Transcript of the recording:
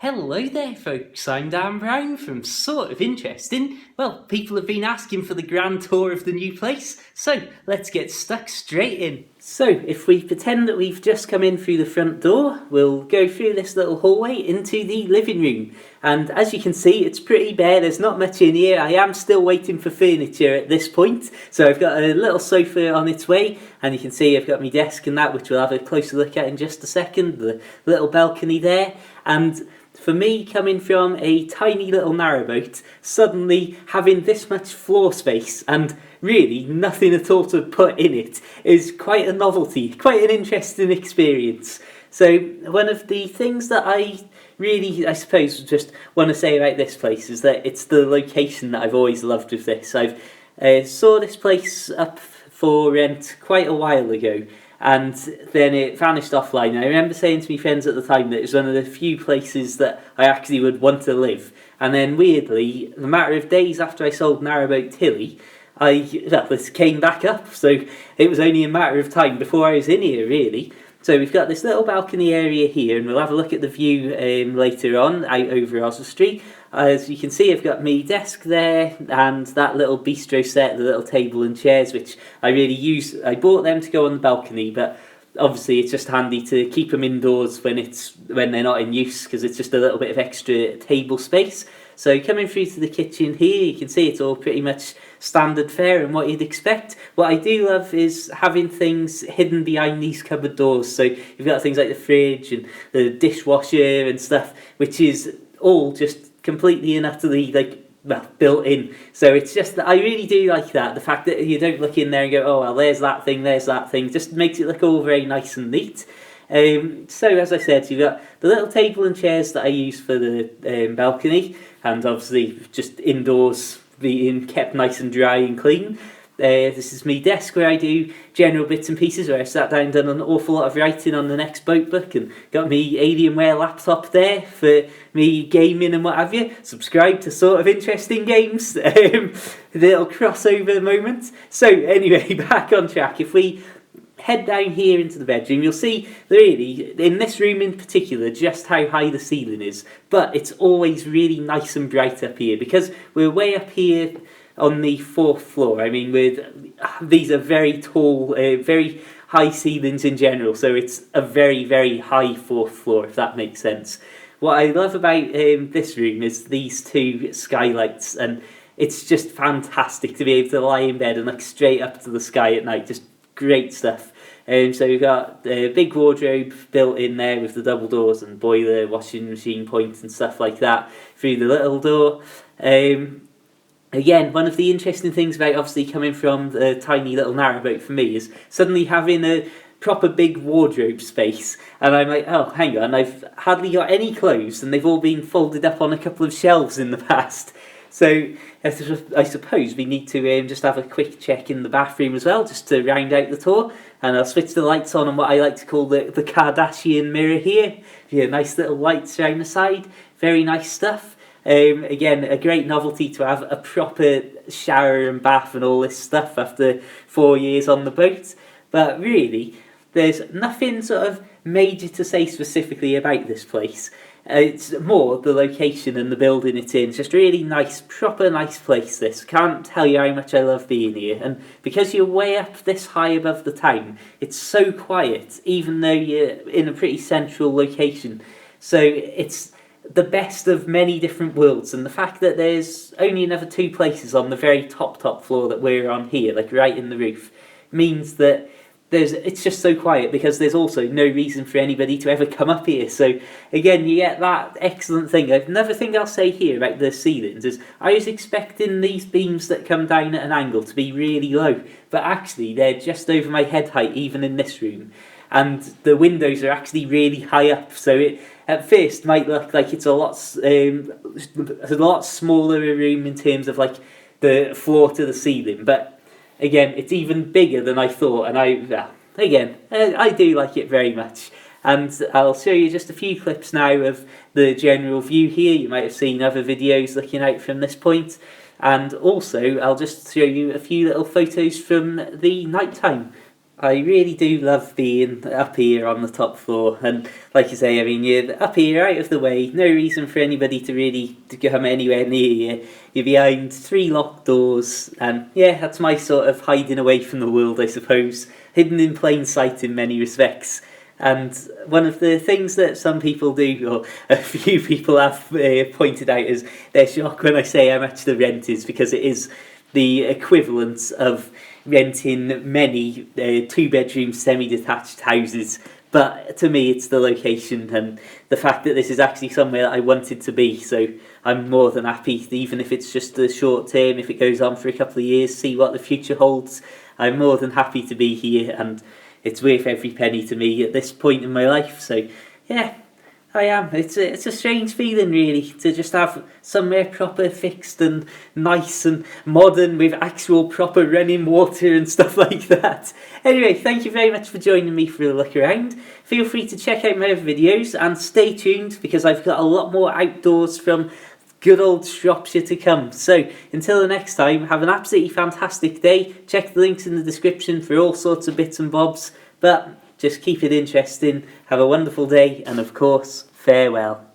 Hello there, folks. I'm Dan Brown from Sort of Interesting. Well, people have been asking for the grand tour of the new place, so let's get stuck straight in. So, if we pretend that we've just come in through the front door, we'll go through this little hallway into the living room. And as you can see, it's pretty bare, there's not much in here. I am still waiting for furniture at this point. So I've got a little sofa on its way, and you can see I've got my desk and that, which we'll have a closer look at in just a second. The little balcony there. And for me, coming from a tiny little narrowboat, suddenly having this much floor space and really nothing at all to put in it is quite a novelty, quite an interesting experience. So one of the things that I really, I suppose, just want to say about this place is that it's the location that I've always loved with this. I've saw this place up for rent quite a while ago, and then it vanished offline. I remember saying to my friends at the time that it was one of the few places that I actually would want to live. And then weirdly, in a matter of days after I sold Narrowboat Tilly, this came back up. So it was only a matter of time before I was in here, really. So we've got this little balcony area here, and we'll have a look at the view later on out over Oswestry. As you can see, I've got my desk there and that little bistro set, the little table and chairs, which I really use. I bought them to go on the balcony, but obviously it's just handy to keep them indoors when they're not in use, because it's just a little bit of extra table space. So coming through to the kitchen here, you can see it's all pretty much standard fare and what you'd expect. What I do love is having things hidden behind these cupboard doors. So you've got things like the fridge and the dishwasher and stuff, which is all just completely and utterly built in. So it's just that I really do like that. The fact that you don't look in there and go, oh well, there's that thing, just makes it look all very nice and neat. So as I said, you've got the little table and chairs that I use for the balcony, and obviously just indoors being kept nice and dry and clean. This is my desk where I do general bits and pieces, where I've sat down and done an awful lot of writing on the next boat book, and got me Alienware laptop there for me gaming and what have you. Subscribe to Sort of Interesting Games, the little crossover moment. So anyway, back on track. If we head down here into the bedroom, you'll see really, in this room in particular, just how high the ceiling is. But it's always really nice and bright up here, because we're way up here on the fourth floor. I mean, these are very tall, very high ceilings in general, so it's a very, very high fourth floor, if that makes sense. What I love about this room is these two skylights, and it's just fantastic to be able to lie in bed and look straight up to the sky at night. Just great stuff. So we've got a big wardrobe built in there with the double doors and boiler, washing machine point and stuff like that through the little door. Again, one of the interesting things about obviously coming from the tiny little narrowboat for me is suddenly having a proper big wardrobe space, and I'm like, oh, hang on, I've hardly got any clothes, and they've all been folded up on a couple of shelves in the past. So I suppose we need to just have a quick check in the bathroom as well, just to round out the tour. And I'll switch the lights on what I like to call the Kardashian mirror here. Yeah, nice little lights around the side, very nice stuff. Again, a great novelty to have a proper shower and bath and all this stuff after 4 years on the boat. But really, there's nothing sort of major to say specifically about this place. It's more the location and the building it's in. It's just really nice, proper nice place, this. Can't tell you how much I love being here. And because you're way up this high above the town, it's so quiet, even though you're in a pretty central location. So it's the best of many different worlds, and the fact that there's only another two places on the very top floor that we're on here, like right in the roof, means that it's just so quiet, because there's also no reason for anybody to ever come up here. So again, you get that excellent thing. Another thing I'll say here about the ceilings is I was expecting these beams that come down at an angle to be really low, but actually they're just over my head height even in this room, and the windows are actually really high up, so it at first might look like it's a lot smaller a room in terms of like the floor to the ceiling, but again, it's even bigger than I thought, and I do like it very much. And I'll show you just a few clips now of the general view here. You might have seen other videos looking out from this point, and also I'll just show you a few little photos from the nighttime. I really do love being up here on the top floor, and like you say, I mean, you're up here out of the way, no reason for anybody to really to come anywhere near you. You're behind three locked doors, and yeah, that's my sort of hiding away from the world, I suppose. Hidden in plain sight in many respects. And one of the things that some people do, or a few people have pointed out, is their shock when I say how much the rent is, because it is the equivalent of renting many two-bedroom semi-detached houses. But to me, it's the location and the fact that this is actually somewhere that I wanted to be. So I'm more than happy, even if it's just a short term, if it goes on for a couple of years, see what the future holds. I'm more than happy to be here, and it's worth every penny to me at this point in my life. So yeah, I am. It's a strange feeling, really, to just have somewhere proper, fixed and nice and modern with actual proper running water and stuff like that. Anyway, thank you very much for joining me for a look around. Feel free to check out my other videos and stay tuned, because I've got a lot more outdoors from good old Shropshire to come. So until the next time, have an absolutely fantastic day. Check the links in the description for all sorts of bits and bobs, but just keep it interesting. Have a wonderful day, and of course, farewell.